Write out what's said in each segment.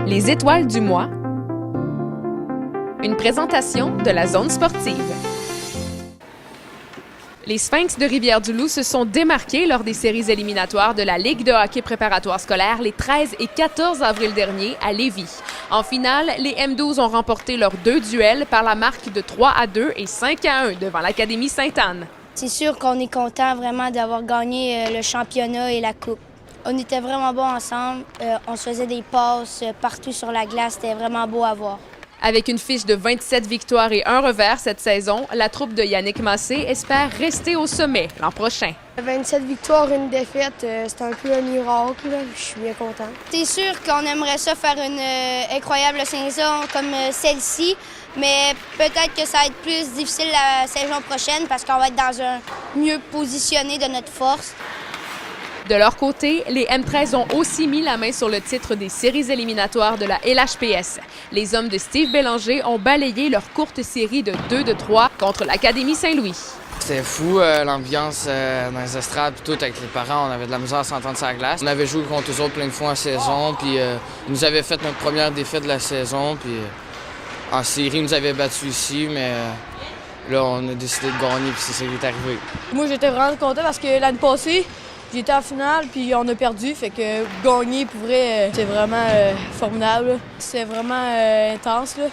Les étoiles du mois. Une présentation de la zone sportive. Les Sphinx de Rivière-du-Loup se sont démarqués lors des séries éliminatoires de la Ligue de hockey préparatoire scolaire les 13 et 14 avril dernier à Lévis. En finale, les M12 ont remporté leurs 2 duels par la marque de 3-2 et 5-1 devant l'Académie Sainte-Anne. C'est sûr qu'on est content vraiment d'avoir gagné le championnat et la coupe. On était vraiment bons ensemble, on se faisait des passes partout sur la glace, c'était vraiment beau à voir. Avec une fiche de 27 victoires et 1 revers cette saison, la troupe de Yannick Massé espère rester au sommet l'an prochain. 27 victoires, une défaite, c'est un peu un miracle, là. Je suis bien content. C'est sûr qu'on aimerait ça faire une incroyable saison comme celle-ci, mais peut-être que ça va être plus difficile la saison prochaine parce qu'on va être dans un mieux positionné de notre force. De leur côté, les M13 ont aussi mis la main sur le titre des séries éliminatoires de la LHPS. Les hommes de Steve Bélanger ont balayé leur courte série de 2-3 contre l'Académie Saint-Louis. C'était fou, l'ambiance dans les estrades, puis tout, avec les parents, on avait de la misère à s'entendre sur la glace. On avait joué contre eux autres plein de fois en saison, puis ils nous avaient fait notre première défaite de la saison, puis en série, ils nous avaient battus ici, mais là, on a décidé de gagner, puis c'est ça qui est arrivé. Moi, j'étais vraiment content parce que l'année passée, j'étais en finale, puis on a perdu, fait que gagner, pour vrai, c'est vraiment formidable. C'est vraiment intense, là.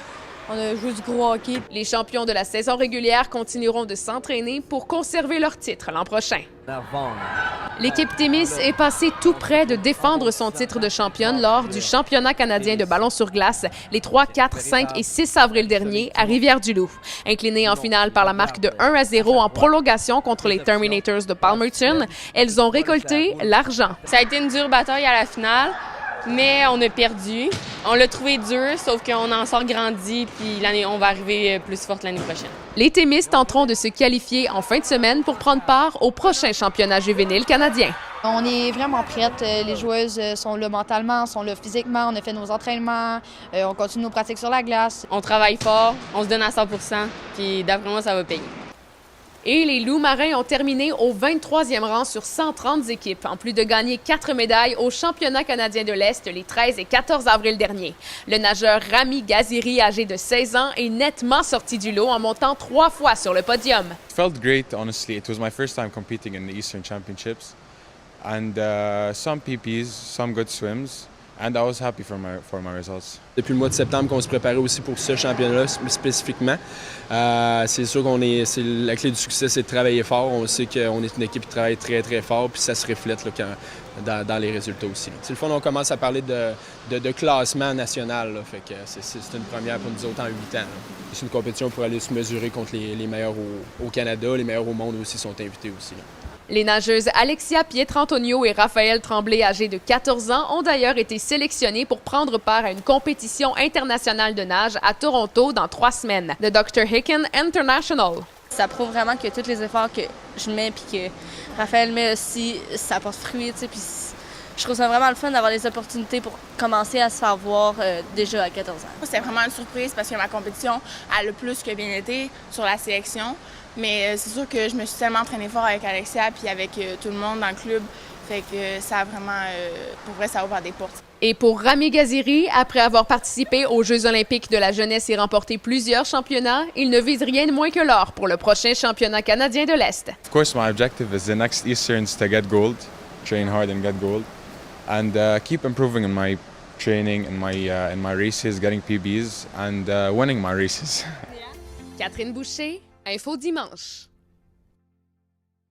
On a joué du gros hockey. Les champions de la saison régulière continueront de s'entraîner pour conserver leur titre l'an prochain. L'équipe Témis est passée tout près de défendre son titre de championne lors du championnat canadien de ballon sur glace les 3, 4, 5 et 6 avril dernier à Rivière-du-Loup. Inclinées en finale par la marque de 1-0 en prolongation contre les Terminators de Palmerton, elles ont récolté l'argent. Ça a été une dure bataille à la finale, mais on a perdu. On l'a trouvé dur, sauf qu'on en sort grandi, puis on va arriver plus forte l'année prochaine. Les Témis tenteront de se qualifier en fin de semaine pour prendre part au prochain championnat juvénile canadien. On est vraiment prêtes. Les joueuses sont là mentalement, sont là physiquement. On a fait nos entraînements, on continue nos pratiques sur la glace. On travaille fort, on se donne à 100 %, puis d'après moi, ça va payer. Et les Loups marins ont terminé au 23e rang sur 130 équipes, en plus de gagner 4 médailles au championnat canadien de l'Est les 13 et 14 avril dernier. Le nageur Rami Gaziri, âgé de 16 ans, est nettement sorti du lot en montant 3 fois sur le podium. It felt great, honestly. It was my first time competing in the Eastern Championships. And some PPs, some good swims. And I was happy for my results. Depuis le mois de septembre qu'on se préparait aussi pour ce championnat-là spécifiquement. C'est sûr c'est la clé du succès, c'est de travailler fort. On sait qu'on est une équipe qui travaille très, très fort, puis ça se reflète là, dans les résultats aussi. C'est le fond, on commence à parler de classement national. Là, fait que c'est une première pour nous autres en 8 ans. Là. C'est une compétition pour aller se mesurer contre les meilleurs au Canada. Les meilleurs au monde aussi sont invités aussi. Là. Les nageuses Alexia Pietrantonio et Raphaël Tremblay, âgés de 14 ans, ont d'ailleurs été sélectionnées pour prendre part à une compétition internationale de nage à Toronto dans 3 semaines, le Dr. Hicken International. Ça prouve vraiment que tous les efforts que je mets puis que Raphaël met aussi, ça porte fruit, tu sais, puis je trouve ça vraiment le fun d'avoir des opportunités pour commencer à se faire voir déjà à 14 ans. C'était vraiment une surprise parce que ma compétition a le plus que bien été sur la sélection. Mais c'est sûr que je me suis tellement entraînée fort avec Alexia puis avec tout le monde dans le club. Fait que ça a vraiment, pour vrai, ça a ouvert des portes. Et pour Rami Gaziri, après avoir participé aux Jeux olympiques de la jeunesse et remporté plusieurs championnats, il ne vise rien de moins que l'or pour le prochain championnat canadien de l'Est. Of course, my objective is the next Easterns to get gold, train hard and get gold, and keep improving in my training, in my races, getting PBs, and winning my races. Catherine Boucher, Info Dimanche.